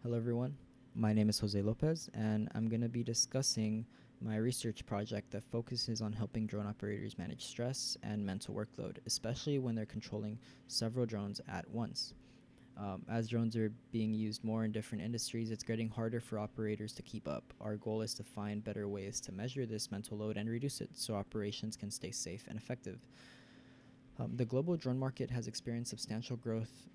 Hello, everyone. My name is Jose Lopez, and I'm going to be discussing my research project that focuses on helping drone operators manage stress and mental workload, especially when they're controlling several drones at once. As drones are being used more in different industries, it's getting harder for operators to keep up. Our goal is to find better ways to measure this mental load and reduce it so operations can stay safe and effective. The global drone market has experienced substantial growth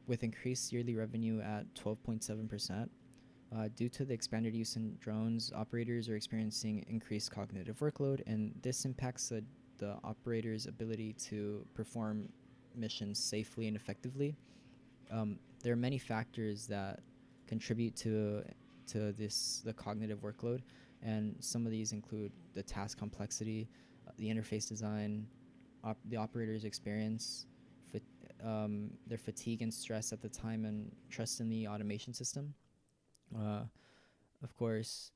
with increased yearly revenue at 12.7%. Due to the expanded use in drones, operators are experiencing increased cognitive workload, and this impacts the operator's ability to perform missions safely and effectively. There are many factors that contribute to the cognitive workload, and some of these include the task complexity, the interface design, the operator's experience, their fatigue and stress at the time, and trust in the automation system. Uh, of course,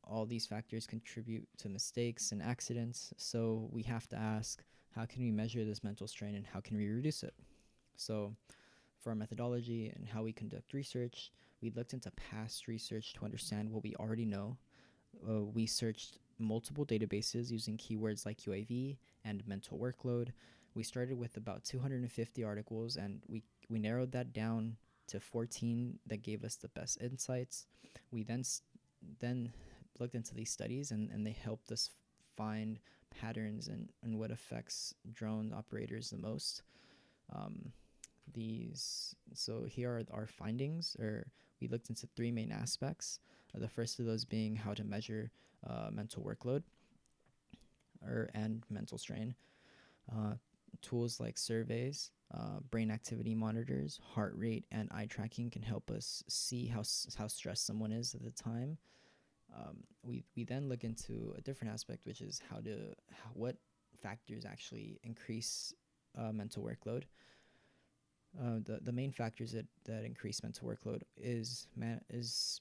all these factors contribute to mistakes and accidents, so we have to ask, how can we measure this mental strain and how can we reduce it? So, for our methodology and how we conduct research, we looked into past research to understand what we already know. We searched multiple databases using keywords like UAV and mental workload. We started with about 250 articles, and we narrowed that down to 14 that gave us the best insights. We then looked into these studies, and they helped us find patterns and what affects drone operators the most. Um, so here are our findings. Or we looked into three main aspects. The first of those being how to measure mental workload and mental strain. Uh, Tools like surveys, brain activity monitors, heart rate, and eye tracking can help us see how stressed someone is at the time. We then look into a different aspect, which is what factors actually increase mental workload. The main factors that increase mental workload is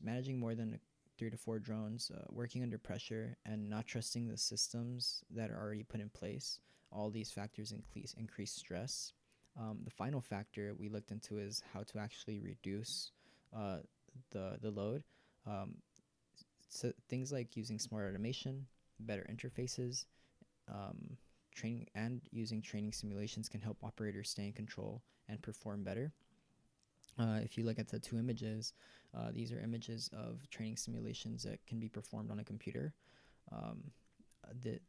managing more than 3 to 4 drones, working under pressure, and not trusting the systems that are already put in place. All these factors increase stress. The final factor we looked into is how to actually reduce uh, the load. Um, so things like using smart automation, better interfaces, um, training, and using training simulations can help operators stay in control and perform better. If you look at the two images, these are images of training simulations that can be performed on a computer. Um,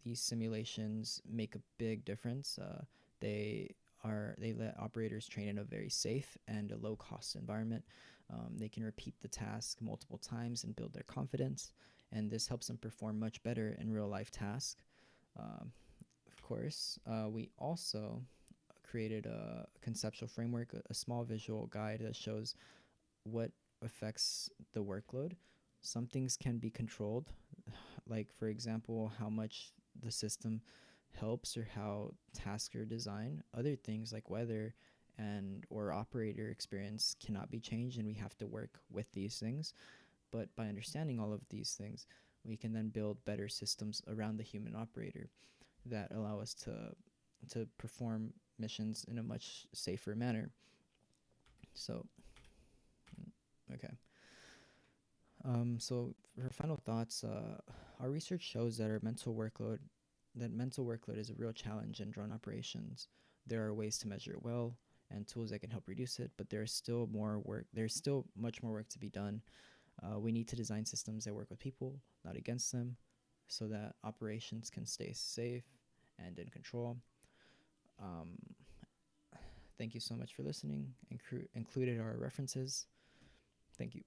these simulations make a big difference. They let operators train in a very safe and a low cost environment. They can repeat the task multiple times and build their confidence, and this helps them perform much better in real life tasks. Um, of course, we also created a conceptual framework, a small visual guide that shows what affects the workload. Some things can be controlled, like, for example, how much the system helps or how tasks are designed. Other things like weather and or operator experience cannot be changed, and we have to work with these things. But by understanding all of these things, we can then build better systems around the human operator that allow us to perform missions in a much safer manner. So, okay. So for final thoughts, our research shows that mental workload is a real challenge in drone operations. There are ways to measure it well and tools that can help reduce it, but there's still more work. There's still much more work to be done. We need to design systems that work with people, not against them, so that operations can stay safe and in control. Um, Thank you so much for listening. Included our references. Thank you.